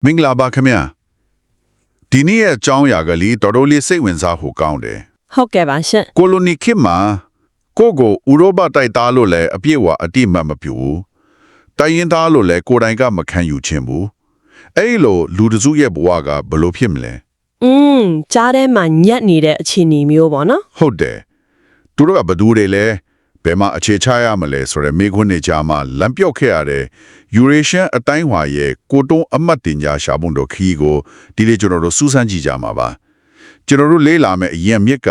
မင်္ဂလာပါခင်ဗျာဒီနေ့ရဲ့အကြောင်းအရာကလေးတော်တော်လေးစိတ်ဝင်စားဖို့ကောင်းတယ် ဟုတ်ကဲ့ပါရှင် ကိုလိုနီခေတ်မှာကိုကိုဥရောပတိုက်သားလို့လည်းအပြည့်အဝအတိမတ်မပြူဘူးတိုင်းရင်းသားလို့လည်းကိုယ်တိုင်ကမခံယူခြင်းဘူးအဲ့လိုလူတစုရဲ့ဘဝကဘယ်လိုဖြစ်မလဲ ကြားထဲမှာညက်နေတဲ့အခြေအနေမျိုးပေါ့နော် ဟုတ်တယ်သူတို့ကဘယ်သူတွေလဲဘယ်မှာအခြေချရမလဲဆိုရယ်မိခွန်းနေကြမှာလမ်းပြော့ခဲ့ရတဲ့ Eurasian အတိုင်းဝါရဲ့ကိုတုံးအမတ်တင်ညာရှာဖို့တော့ခီးကိုဒီလေကျွန်တော်တို့စူးစမ်းကြည့်ကြမှာပါကျွန်တော်တို့လေးလာမယ့်အရင်မြစ်က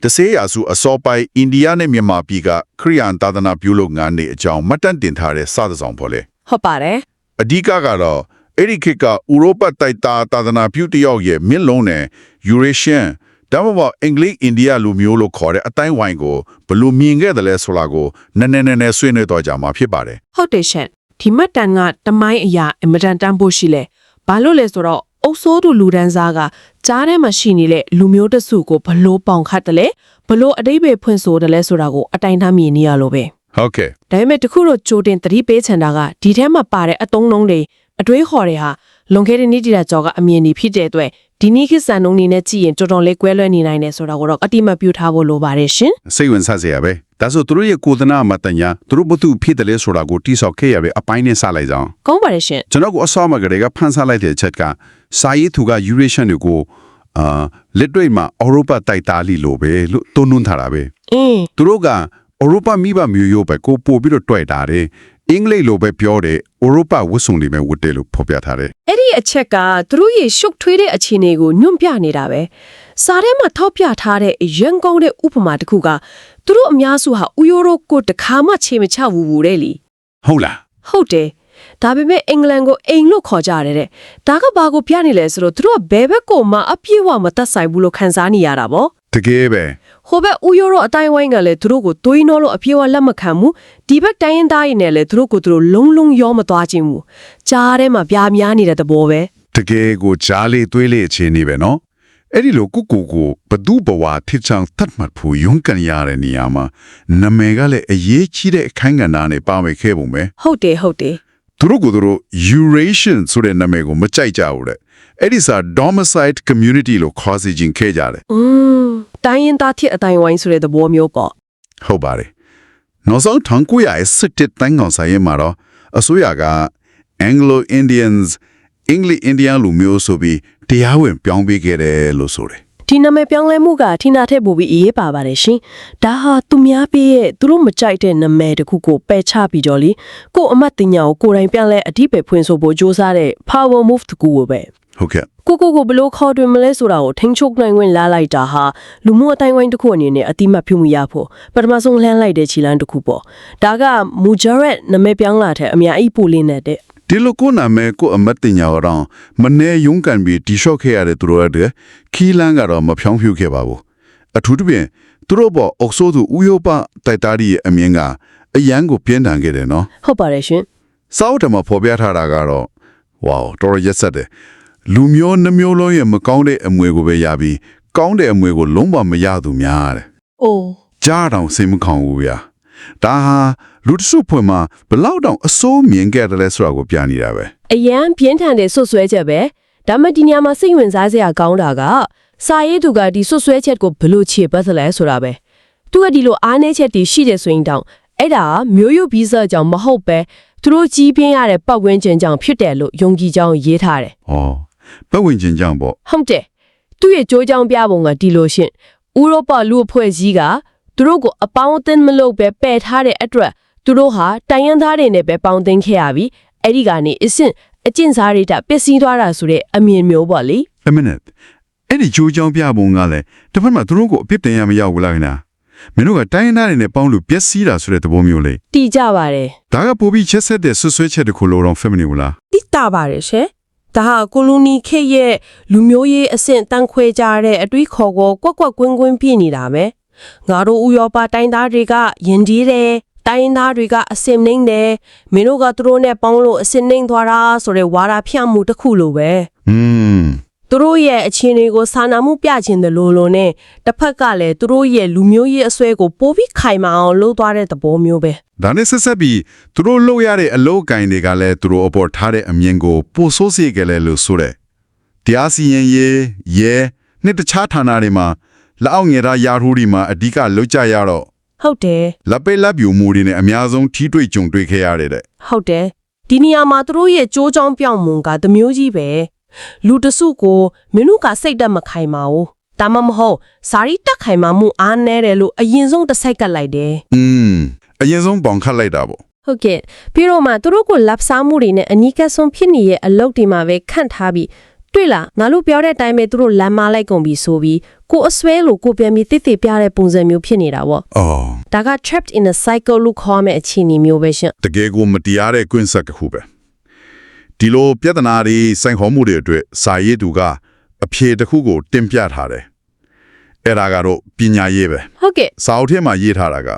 တဆေးရာစုအစောပိုင်းအိန္ဒိယနဲ့မြန်မာပြည်ကခရီးယန်သာသနာပြုလုပ်ငန်းတွေအကြောင်းမှတ်တမ်းတင်ထားတဲ့စာသဆောင်ပေါ့လေ ဟုတ်ပါတယ် အဓိကကတော့အဲ့ဒီခေတ်ကဥရောပတိုက်သားသာသနာပြုတယောက်ရဲ့မြင့်လုံးနဲ့ Eurasian ဒါမှမဟုတ်အင်္ဂလိပ်အိန္ဒိယလူမျိုးလို့ခေါ်တဲ့အတိုင်းဝိုင်းကိုဘယ်လိုမြင်ခဲ့တယ်လဲဆိုတာကိုနည်းနည်းဆွေးနွေးတော့ကြမှာဖြစ်ပါတယ် ဟုတ်တယ်ရှင်ဒီမှတ်တမ်းကတမိုင်းအရာအင်မတန်တန်ဖို့ရှိလဲဘာလို့လဲဆိုတော့အုပ်စိုးသူလူဒန်းစားကကြားထဲမှာရှိနေတဲ့လူမျိုးတစုကိုဘလို့ပေါင်ခတ်တယ်လဲဘလို့အတိတ်ပဲဖွင့်ဆိုတယ်လဲဆိုတာကိုအတိုင်းသားမြင်နေရလို့ပဲ ဟုတ်ကဲ့ ဒါပေမဲ့တခုတော့ကြိုတင်သတိပေးချင်တာကဒီထဲမှာပါတဲ့အတုံးလုံးတွေအတွေးခေါ်တွေဟာလွန်ခဲ့တဲ့နေ့တည်းကျော်ကအမြင်တွေဖြစ်တဲ့အတွက်ဒီနေ့ခေတ်စံနှုန်းနေနဲ့ကြည့်ရင်တော်တော်လေးကွဲလွဲနေနိုင်တယ်ဆိုတာကိုတော့အတိမတ်ပြုထားဖို့လိုပါတယ်ရှင် စိတ်ဝင်စားစရာပဲဒါဆိုသူတို့ရဲ့ကိုယ်သနာမတညာသူတို့ဘသူဖြစ်တယ်လဲဆိုတာကိုတိဆောက်ခဲ့ရပဲအပိုင်းနဲ့စလိုက်ကြအောင် ကောင်းပါတယ်ရှင် ကျွန်တော်ကအစောမှာကလေးကဖန်ဆလိုက်တဲ့ချက်ကစာရေးသူက Eurasian ကိုလက်တွေ့မှာအော်ရိုပတိုက်သားလီလို့ပဲလို့တုံ့နှွန်းထားတာပဲ သူတို့ကအော်ရိုပမိဘမျိုးရိုးပဲကိုပို့ပြီးတော့တွေ့တာတယ်အင်္ဂလိပ်လိုပဲပြောတယ်အော်ရိုပဝတ်စုံတွေပဲဝတ်တယ်လို့ဖော်ပြထားတယ် အဲ့ဒီအချက်ကသူတို့ရဲ့ရှုပ်ထွေးတဲ့အခြေအနေကိုညွန့်ပြနေတာပဲစားထဲမှာထောက်ပြထားတဲ့ရန်ကုန်တဲ့ဥပမာတစ်ခုကသူတို့အများစုဟာဥရိုရိုကိုတခါမှခြေမချဘူးတဲ့လी ဟုတ်လား ဟုတ်တယ်ဒါပေမဲ့အင်္ဂလန်ကိုအိမ်လို့ခေါ်ကြရတယ်တဲ့ဒါကဘာကိုပြနေလဲဆိုတော့သူတို့ကဘယ်ဘက်ကိုမှအပြည့်အဝမသက်ဆိုင်ဘူးလို့ခန်းစားနေရတာပေါ့ တကယ်ပဲ ဟိုဘက်ဥရိုရိုအတိုင်းဝိုင်းကလည်းသူတို့ကိုသွေးနှောလို့အပြည့်အဝလက်မခံဘူးဒီဘက်တိုင်းရင်းသားတွေနဲ့လည်းသူတို့ကိုသူတို့လုံးရောမသွားခြင်းဘူးကြားထဲမှာပြားများနေတဲ့သဘောပဲ တကယ်ကိုကြားလေးသွေးလေးအခြေအနေပဲနော်အဲ့ဒီလိုကိုဘဒူဘဝထစ်ချောင်းတတ်မှတ်ဖို့ယုံကန်ရတဲ့နေရာမှာနာမည်ကလည်းအရေးကြီးတဲ့အခန်းကဏ္ဍနဲ့ပါဝင်ခဲ့ပုံပဲ ဟုတ်တယ် သူတို့ Eurasian ဆိုတဲ့နာမည်ကိုမကြိုက်ကြဘူးတဲ့အဲ့ဒီစာ domiciled community လို့ခေါ်စီခြင်းခဲ့ကြတယ် တိုင်းရင်းသားthiếtအတိုင်းဝိုင်းဆိုတဲ့သဘောမျိုးပေါ့ ဟုတ်ပါတယ်နောက်ဆုံး1917တန်းကောင်ဆိုင်ရမှာတော့အစိုးရက Anglo-Indians English Indian လူမျိုးဆိုပြီးတရားဝင်ပြောင်းပေးခဲ့တယ်လို့ဆိုတယ် ဒီနာမည်ပြောင်းလဲမှုကထိနာထက်ပိုပြီးအေးပါပါတယ်ရှင်ဒါဟာသူများပေးရဲ့သူတို့မကြိုက်တဲ့နာမည်တစ်ခုကိုပယ်ချပြီးတော့လေကို့အမတ်တင်ညာကိုကိုယ်တိုင်ပြန်လဲအဓိပ္ပာယ်ဖွင့်ဆိုဖို့စ조사တဲ့ power move တကူပဲ ဟုတ်ကဲ့ ကိုဘလို့ခေါ်တွင်မလဲဆိုတာကိုထိန်းချုပ်နိုင်ဝင်လာလိုက်တာဟာလူမှုအတိုင်းဝိုင်းတစ်ခုအနေနဲ့အတိမတ်ပြုမှုရဖို့ပထမဆုံးလှမ်းလိုက်တဲ့ခြေလမ်းတစ်ခုပေါ့ဒါက Mujarrad နာမည်ပြောင်းလာတဲ့အများကြီးပိုလင်းနေတဲ့ ဒီလိုကိုနာမည်ကိုအမတ်တင်ညာတော့မနေယုံကန်ပြီးတိလျှော့ခဲ့ရတဲ့သူတို့ရဲ့ခီလန်းကတော့မဖြောင်းဖြူခဲ့ပါဘူးအထူးသဖြင့်သူတို့ပေါ်အောက်ဆိုးသူဥရောပတိုက်သားရဲ့အမြင်ကအရန်ကိုပြင်းထန်ခဲ့တယ်နော် ဟုတ်ပါတယ်ရှင် စောက်တယ်မှာဖော်ပြထားတာကတော့ဝေါတော်တော်ရက်ဆက်တယ်လူမျိုးနှမျိုးလုံးရဲ့မကောင်းတဲ့အမွေကိုပဲရပြီးကောင်းတဲ့အမွေကိုလုံးဝမရသူများတယ် အိုး ကြားတောင်စိတ်မခေါင်ဘူးဗျာဒါဟာလူတစုဖွင့်မှာဘလောက်တောင်အစိုးမြင်ခဲ့တယ်လဲဆိုတာကိုပြနေတာပဲ အရန်ပြင်းထန်တဲ့ဆွဆွဲချက်ပဲဒါမှဒီညမှာစိတ်ဝင်စားစရာကောင်းတာကစာရေးသူကဒီဆွဆွဲချက်ကိုဘယ်လိုခြေပတ်သလဲဆိုတာပဲသူကဒီလိုအားနည်းချက်တွေရှိတယ်ဆိုရင်တောင်အဲ့ဒါမျိုးရိုးဗီဇကြောင့်မဟုတ်ပဲသူတို့ကြီးပြင်းရတဲ့ပတ်ဝန်းကျင်ကြောင့်ဖြစ်တယ်လို့ယုံကြည်ကြောင်းရေးထားတယ် ။အော်ပတ်ဝန်းကျင်ကြောင့်ပေါ့ ဟုတ်တယ်သူ့ရဲ့ကြိုးကြောင်ပြပုံကဒီလိုရှင့်ဥရောပလူအဖွဲ့ကြီးကသူတို့ကိုအပေါင်းအသင်းမလုပ်ပဲပယ်ထားတဲ့အတွက်သူတို့ဟာတိုင်းရင်းသားတွေနဲ့ပဲပေါင်းသင်းခဲ့ရပြီးအဲ့ဒီကနေအကျင့်စားတွေပျက်စီးသွားတာဆိုတဲ့အမြင်မျိုးပေါ့လေ ။ A minute အဲ့ဒီကြိုးကြောင်ပြပုံကလည်းတစ်ဖက်မှာသူတို့ကိုအပြစ်တင်ရမရောက်ဘူးလားခင်ဗျာ။မင်းတို့ကတိုင်းရင်းသားတွေနဲ့ပေါင်းလို့ပျက်စီးတာဆိုတဲ့သဘောမျိုးလေ တီးကြပါတယ် ။ဒါကပိုပြီးချက်ဆက်တဲ့ဆွဆွဲချက်တစ်ခုလို့တော့ feminine ဘူးလား တီးတာပါတယ်ရှင်ဒါဟာကိုလိုနီခေတ်ရဲ့လူမျိုးရေးအဆင့်တန်းခွဲကြတဲ့အတွေးခေါ်ကိုကွက်ကွင်းပြနေတာပဲငါတို့ဥရောပတိုင်းသားတွေကယဉ်ကျေးတယ်တိုင်းရင်းသားတွေကအစင်နှိမ့်တယ်မင်းတို့ကသူတို့နဲ့ပေါင်းလို့အစင်နှိမ့်သွားတာဆိုတဲ့ဝါဒဖြန့်မှုတစ်ခုလိုပဲ ။ သူတို့ရဲ့အခြေအနေကိုစာနာမှုပြခြင်းတယ်လို့နဲ့တစ်ဖက်ကလည်းသူတို့ရဲ့လူမျိုးရေးအစွဲကိုပိုပြီးခိုင်မာအောင်လုပ်သွားတဲ့သဘောမျိုးပဲ ဒါနဲ့ဆက်ဆက်ပြီးသူတို့လုပ်ရတဲ့အလုပ်ကိုင်တွေကလည်းသူတို့အပေါ်ထားတဲ့အမြင်ကိုပိုဆိုးစေကြလေလို့ဆိုတဲ့တရားစီရင်ရေးနဲ့တခြားဌာနတွေမှာလက်အောက်ငယ်သားယာထူးတွေမှာအဓိကလောက်ကြရတော့ ဟုတ်တယ် လက်ပိတ်လက်ပြူမှုတွေနဲ့အများဆုံးထိတွေ့ကြုံတွေ့ခဲ့ရတဲ့ ဟုတ်တယ်ဒီနေရာမှာသူတို့ရဲ့ကြိုးကြောင်းပြောင်းမှုကတစ်မျိုးကြီးပဲလူတစုကိုမင်းတို့ကစိတ်တက်မခိုင်ပါဘူးဒါမှမဟုတ်စာရီတက်ခိုင်မာမှုအားနည်းတယ်လို့အရင်ဆုံးတစ်စိုက်ကပ်လိုက်တယ် အရင်ဆုံးပေါင်ခတ်လိုက်တာပေါ့ ဟုတ်ကဲ့ပြီးတော့မှသူတို့ကိုလက်စားမှုတွေနဲ့အနီးကပ်ဆုံးဖြစ်နေရဲ့အလုပ်တွေမှာပဲခန့်ထားပြီးတွေ့လားငါတို့ပြောတဲ့အတိုင်းပဲသူတို့လမ်းမလိုက်ကုန်ပြီဆိုပြီးကိုအဆွဲလို့ကိုပြန်ပြီးတိတိပြတဲ့ပုံစံမျိုးဖြစ်နေတာပေါ့ အော် ဒါက trapped in a cycle လို့ခေါ်မယ့်အခြေအနေမျိုးပဲရှင် တကယ်ကိုမတရားတဲ့ကွင်းဆက်တစ်ခုပဲဒီလိုပြဿနာတွေစိုင်ခေါ်မှုတွေအတွက်စာရေးသူကအဖြေတစ်ခုကိုတင်ပြထားတယ်အဲ့ဒါကတော့ပညာရေးပဲ ဟုတ်ကဲ့ စာအုပ်ထဲမှာရေးထားတာက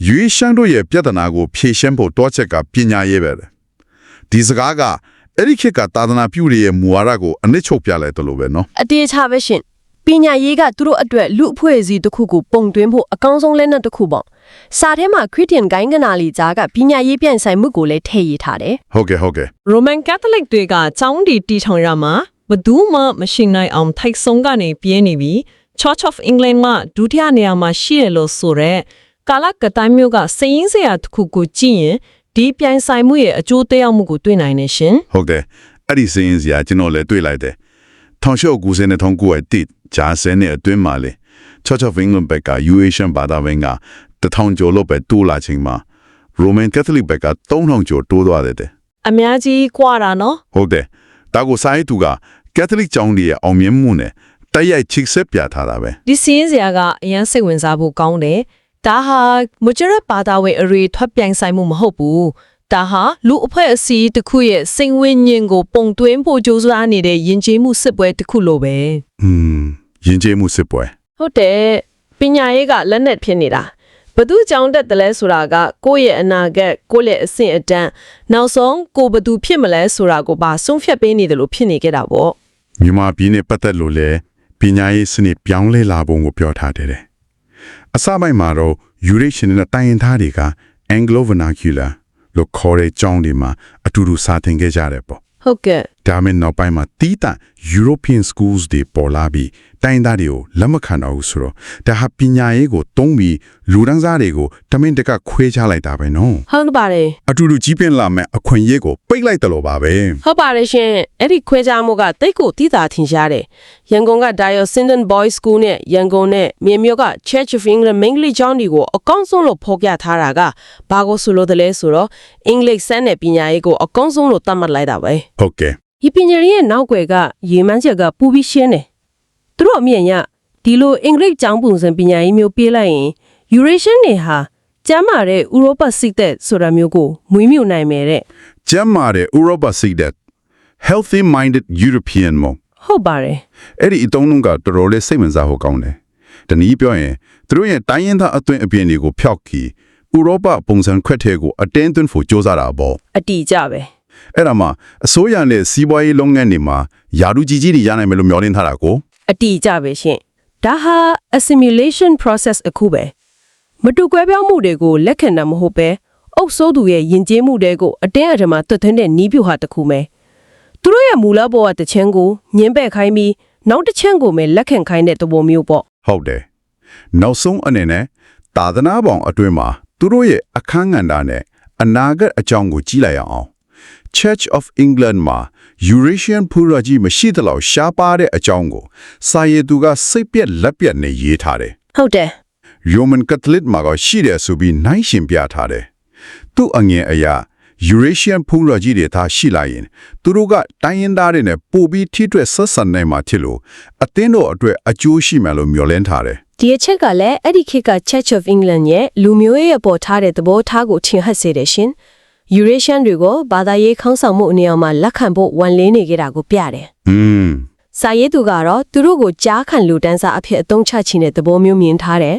ရွေးရှမ်းတို့ရဲ့ပြဿနာကိုဖြေရှင်းဖို့တောချက်ကပညာရေးပဲဒီစကားကအဲ့ဒီခေတ်ကသာသနာပြုတွေရဲ့မူဝါဒကိုအနစ်ချုပ်ပြလိုက်တယ်လို့ပဲနော် အတေးချပဲရှင်ပညာရေးကသူတို့အတွက်လူအဖွဲ့အစည်းတစ်ခုကိုပုံသွင်းဖို့အကောင်းဆုံးလက်နက်တစ်ခုပေါ့စာထဲမှာခရစ်ယာန်ဂိုင်းကနာလီကြားကပညာရေးပြန်ဆိုင်မှုကိုလည်းထည့်ရေးထားတယ် ဟုတ်ကဲ့ Roman Catholic တွေကကျောင်းတီတီထောင်ရမှာဘယ်သူမှမရှိနိုင်အောင်ထိုက်ဆုံးကနေပြင်းနေပြီး Church of England ကဒုတိယနေရာမှာရှိရလို့ဆိုရဲကာလကတိုင်းမျိုးကစည်ရင်းစရာတစ်ခုကိုကြည့်ရင်ဒီပြန်ဆိုင်မှုရဲ့အကျိုးသက်ရောက်မှုကိုတွေ့နိုင်နေရှင် ဟုတ်တယ်အဲ့ဒီစင်းစရာကျွန်တော်လည်းတွေ့လိုက်တယ်1990နဲ့1991ဂျာဆန်နဲ့အတွင်းမှာလေ Church of England ဘက်က UAsian ဘာသာဝင်က1000ကျော်လို့ပဲတိုးလာချိန်မှာ Roman Catholic ဘက်က3000ကျော်တိုးသွားတယ် အများကြီးကွာတာနော် ဟုတ်တယ်ဒါကိုစာရေးသူက Catholic ကျောင်းတွေရဲ့အောင်မြင်မှုနဲ့တိုက်ရိုက်ချိတ်ဆက်ပြထားတာပဲ ဒီစည်ရင်းစရာကအရင်စိတ်ဝင်စားဖို့ကောင်းတယ်ဒါဟာမကြရပါတာဝဲအရေးထွက်ပြိုင်ဆိုင်မှုမဟုတ်ဘူးဒါဟာလူအဖွဲ့အစည်းတစ်ခုရဲ့စိတ်ဝိညာဉ်ကိုပုံသွင်းဖို့ကြိုးစားနေတဲ့ယဉ်ကျေးမှုစစ်ပွဲတစ်ခုလိုပဲ ယဉ်ကျေးမှုစစ်ပွဲ ဟုတ်တယ်ပညာရေးကလက်နက်ဖြစ်နေတာဘသူကြောင့်တက်တယ်လဲဆိုတာကကိုယ့်ရဲ့အနာဂတ်ကိုယ့်ရဲ့အဆင့်အတန်းနောက်ဆုံးကိုဘသူဖြစ်မလဲဆိုတာကိုပါဆုံးဖြတ်ပေးနေတယ်လို့ဖြစ်နေကြတာပေါ့ မြန်မာပြည်နဲ့ပတ်သက်လို့လည်းပညာရေးစနစ်ပြောင်းလဲလာပုံကိုပြောထားတယ်အစပိုင်းမှာတော့ Eurasian နဲ့တိုင်းရင်းသားတွေက Anglo Vernacular လို့ခေါ်တဲ့ကျောင်းတွေမှာအတူတူစာသင်ခဲ့ကြတယ်ပေါ့ ဟုတ်ကဲ့ ဒါမှနောက်ပိုင်းမှာတီးတန့် European schools တွေပေါ်လာပြီးတိုင်းသားတွေကိုလက်မခံတော့ဘူးဆိုတော့ဒါဟာပညာရေးကိုတုံးပြီးလူဒန်းစားတွေကိုတမင်တကခွဲခြားလိုက်တာပဲနော် ဟုတ်ပါတယ် အတူတူကြီးပင်လာမဲ့အခွင့်အရေးကိုပိတ်လိုက်တယ်လို့ပါပဲ ဟုတ်ပါတယ်ရှင်အဲ့ဒီခွဲခြားမှုကတိတ်ကိုတိတာထင်ရှားတယ်ရန်ကုန်က Diocesan Boys School နဲ့ရန်ကုန်နဲ့မြေမြို့က Church of England မိန်းကလေးကျောင်းတွေကိုအကောင်းဆုံးလို့ဖော်ပြထားတာကဘာကိုဆိုလို့တလဲဆိုတော့အင်္ဂလိပ်စက်နဲ့ပညာရေးကိုအကောင်းဆုံးလို့သတ်မှတ်လိုက်တာပဲ ဟုတ်ကဲ့ ဒီပညာရေးရဲ့နောက်ွယ်ကရေမှန်းချက်ကပူပြီးရှင်းတယ်သူတို့အမြင်ရဒီလိုအင်္ဂလိပ်ကျောင်းပုံစံပညာရေးမျိုးပေးလိုက်ရင် Eurasian တွေဟာကျမ်းမာတဲ့ဥရောပစိတ်သက်ဆိုတာမျိုးကိုမွေးမြူနိုင်မယ်တဲ့ ကျမ်းမာတဲ့ Europa စိတ်သက် healthy minded European မို့ ဟုတ်ပါတယ် အဲ့ဒီအတုံးလုံးကတော်တော်လေးစိတ်ဝင်စားဖို့ကောင်းတယ်တနည်းပြောရင်သူတို့ရဲ့တိုင်းရင်းသားအသွင်အပြင်တွေကိုဖျောက်ခီဥရောပပုံစံခွက်ထဲကိုအတင်းသွင်းဖို့ကြိုးစားတာပေါ့ အတီးကြပဲ အဲ့ဒါမှအစိုးရနဲ့စီးပွားရေးလုပ်ငန်းတွေမှာယာရုကြီးကြီးတွေရနိုင်မယ်လို့မျှော်လင့်ထားတာကို အတီးကြပဲရှင်ဒါဟာ assimilation process အခုပဲမတူကွဲပြားမှုတွေကိုလက်ခံတာမဟုတ်ပဲအုပ်စိုးသူရဲ့ယဉ်ကျေးမှုတွေကိုအတင်းအဓမ္မတွတ်သွင်းတဲ့နီးပြူဟာတစ်ခုပဲသူတို့ရဲ့မူလဘဝတစ်ချမ်းကိုညှင်းပယ်ခိုင်းပြီးနောက်တစ်ချမ်းကိုပဲလက်ခံခိုင်းတဲ့သဘောမျိုးပေါ့ ဟုတ်တယ်နောက်ဆုံးအနေနဲ့သာသနာ့ဘောင်အတွင်းမှာသူတို့ရဲ့အခန်းကဏ္ဍနဲ့အနာဂတ်အကြောင်းကိုကြည့်လိုက်အောင် Church of England မှာ Eurasian ဖူရာကြီးမရှိသလောက်ရှားပါတဲ့အကြောင်းကိုစာရေးသူကစိတ်ပြက်လက်ပြက်နဲ့ရေးထားတယ် ဟုတ်တယ် Roman Catholic မှာကရှိတယ်ဆိုပြီးနိုင်ရှင်ပြထားတယ်သူ့အငယ်အရာ Eurasian ဖူရာကြီးတွေသားရှိလာရင်သူတို့ကတိုင်းရင်းသားတွေနဲ့ပို့ပြီးထိတွေ့ဆက်ဆံနိုင်မှာဖြစ်လို့အသင်းတို့အတွက်အကျိုးရှိမယ်လို့မျှော်လင့်ထားတယ် ဒီအချက်ကလည်းအဲ့ဒီခေတ်က Church of England ရဲ့လူမျိုးရေးအပေါ်ထားတဲ့သဘောထားကိုထင်ဟပ်စေတယ်ရှင် Eurasian တွေကိုဘာသာရေးခေါင်းဆောင်မှုအနေအမှာလက်ခံဖို့ဝန်လင်းနေကြတာကိုပြတယ် စာရေးသူကတော့သူတို့ကိုကြားခံလူတန်းစားအဖြစ်အသုံးချခြင်းတဲ့သဘောမျိုးမြင်ထားတယ်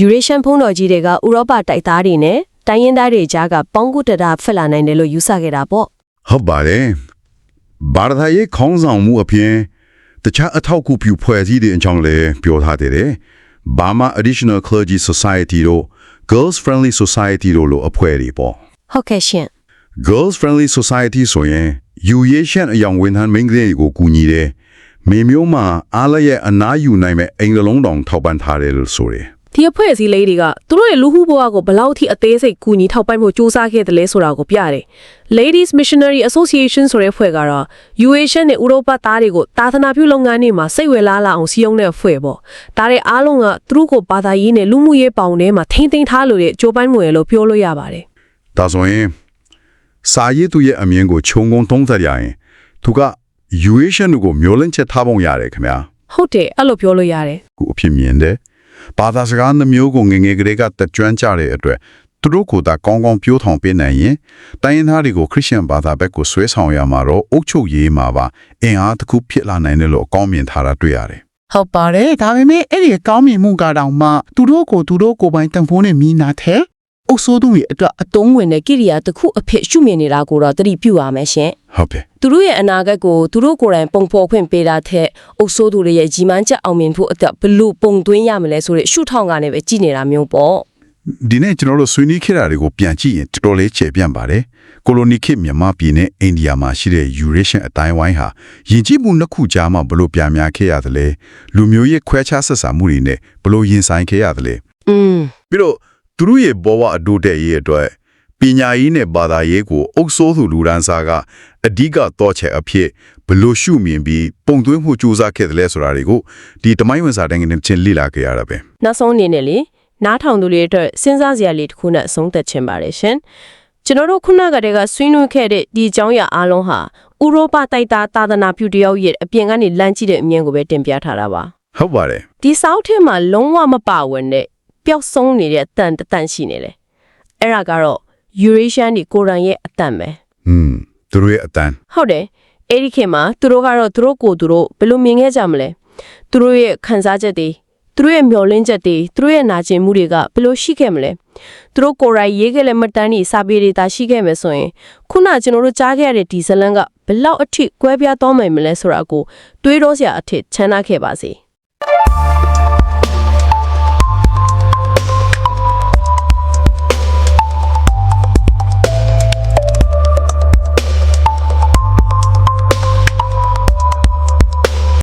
Eurasian ဖုံးတော်ကြီးတွေကဥရောပတိုက်သားတွေနဲ့တိုင်းရင်းသားတွေကြားကပေါင်းကူတတာဖက်လာနိုင်တယ်လို့ယူဆခဲ့တာပေါ့ ဟုတ်ပါတယ်ဘာသာရေးခေါင်းဆောင်မှုအပြင် ခြားအထောက်အကူပြုဖွဲ့စည်းတဲ့အကြောင်းလည်းပြောထားတယ် Burma Additional Clergy Society တို့ Girls Friendly Society တို့လိုအဖွဲ့တွေပေါ့ ဟုတ်ကဲ့ရှင် Girls Friendly Society ဆိုရင်ယူရေးရှန်အယောင်ဝန်ထမ်းမိန်းကလေးတွေကိုကူညီတယ်မိမျိုးမှာအားလည်းရဲ့အနားယူနိုင်မဲ့အိမ်လုံးတောင်ထောက်ပံ့ထားတယ်လို့ဆိုတယ် ဒီအဖွဲ့အစည်းလေးတွေကသူတို့ရဲ့လူမှုဘဝကိုဘယ်လောက်ထိအသေးစိတ်ကူညီထောက်ပံ့ဖို့စူးစမ်းခဲ့တယ်လဲဆိုတာကိုပြတယ် Ladies Missionary Association ဆိုတဲ့အဖွဲ့ကတော့ UASN နဲ့ဥရောပသားတွေကိုတာသနာပြုလုပ်ငန်းတွေမှာစိတ်ဝင်လာအောင်စီယုံတဲ့အဖွဲ့ပေါ့ဒါတွေအားလုံးကသူတို့ကိုဘာသာရေးနဲ့လူမှုရေးပေါင်းထဲမှာထိမ့်သိမ်းထားလို့တဲ့ကြိုးပမ်းမှုရလို့ပြောလို့ရပါတယ် ဒါဆိုရင်စာရေးသူရဲ့အမြင်ကိုခြုံငုံသုံးသပ်ရရင်သူက UASN ကိုမျိုးလင့်ချက်ထားပုံရတယ်ခင်ဗျာ ဟုတ်တယ်အဲ့လိုပြောလို့ရတယ် ခုအဖြစ်မြင်တယ်ဘာသာစကားနှမျိုးကိုငငယ်ကလေးကတက်ကြွကြတဲ့အတွက်သူတို့ကိုသာကောင်းကောင်းပြောထောင်ပေးနိုင်ရင်တိုင်းရင်းသားတွေကိုခရစ်ယာန်ဘာသာဘက်ကိုဆွဲဆောင်ရမှာတော့အုတ်ချုပ်ရေးမှာပါအင်အားတစ်ခုဖြစ်လာနိုင်တယ်လို့အကောင်းမြင်ထားတာတွေ့ရတယ် ဟုတ်ပါတယ်ဒါပေမဲ့အဲ့ဒီကောင်းမြင်မှုကတော့မှသူတို့ကိုပိုင်တန်ဖိုးနဲ့မိနာတဲ့အုပ်စိုးသူတွေအတွက် အတုံးဝင်တဲ့ကိရိယာတစ်ခုအဖြစ်ရှုမြင်နေတာကိုတော့သတိပြုရမယ်ရှင် ဟုတ်ပြီ သူတို့ရဲ့အနာဂတ်ကိုသူတို့ကိုယ်တိုင်ပုံဖော်ခွင့်ပေးတာတဲ့အုပ်စိုးသူတွေရဲ့ကြီးမားချက်အောင်မြင်ဖို့အတွက်ဘလို့ပုံသွင်းရမလဲဆိုတဲ့ရှုထောင့်ကနေပဲကြည်နေတာမျိုးပေါ့ ဒီနေ့ကျွန်တော်တို့ဆွေးနွေးခဲ့တာတွေကိုပြန်ကြည့်ရင်တော်တော်လေးချေပြန့်ပါတယ်ကိုလိုနီခေတ်မြန်မာပြည်နဲ့အိန္ဒိယမှာရှိတဲ့ Eurasian အတိုင်းဝိုင်းဟာယဉ်ကျေးမှုနှစ်ခုကြားမှာဘလို့ပြန်များခဲ့ရတယ်လဲလူမျိုးရေးခွဲခြားဆက်ဆံမှုတွေနဲ့ဘလို့ရင်ဆိုင်ခဲ့ရတယ်လဲပြီးတော့သူတို့ရဲ့ဘဝအတူတည်းရေးအတွက်ပညာရေးနဲ့ဘာသာရေးကိုအုပ်စိုးသူလူဒန်းစားကအဓိကတော့ချက်အဖြစ်ဘလို့ရှုမြင်ပြီးပုံသွင်းမှုစူးစမ်းခဲ့တယ်လဲဆိုတာတွေကိုဒီတမိုင်းဝင်စာတန်းကနေချင်းလေ့လာခဲ့ရတာပဲ နောက်ဆုံးအနေနဲ့လေနားထောင်သူတွေအတွက်စဉ်းစားစရာလေးတစ်ခုနဲ့အဆုံးသတ်ခြင်းပါတယ်ရှင်ကျွန်တော်တို့ခုနကတည်းကဆွေးနွေးခဲ့တဲ့ဒီအကြောင်းအရာအားလုံးဟာဥရောပတိုက်သားသာသနာပြုတယောက်ရဲ့အပြင်ကနေလမ်းကြည့်တဲ့အမြင်ကိုပဲတင်ပြထားတာပါ ဟုတ်ပါတယ် ဒီစောက်ထဲမှာလုံးဝမပါဝင်တဲ့ပျောက်ဆုံးနေတဲ့အတန်တန်ရှိနေတယ်အဲ့ဒါကတော့ Eurasian ဒီကိုရန်ရဲ့အတန်ပဲ သူတို့ရဲ့အတန်း ဟုတ်တယ်အဲ့ဒီခေတ်မှာသူတို့ကတော့သူတို့ကိုယ်သူတို့ဘယ်လိုမြင်ခဲ့ကြမလဲသူတို့ရဲ့ခံစားချက်တွေသူတို့ရဲ့မျှော်လင့်ချက်တွေသူတို့ရဲ့နာကျင်မှုတွေကဘယ်လိုရှိခဲ့မလဲသူတို့ကိုယ်တိုင်ရေးခဲ့တဲ့မှတ်တမ်းတွေစာပေတွေသာရှိခဲ့မယ်ဆိုရင်ခုနကျွန်တော်တို့ကြားခဲ့ရတဲ့ဒီဇလန်ကဘယ်လောက်အထိကွဲပြားသွားနိုင်မလဲဆိုတာကိုတွေးတော့စရာအထစ်ချမ်းသာခဲ့ပါစေ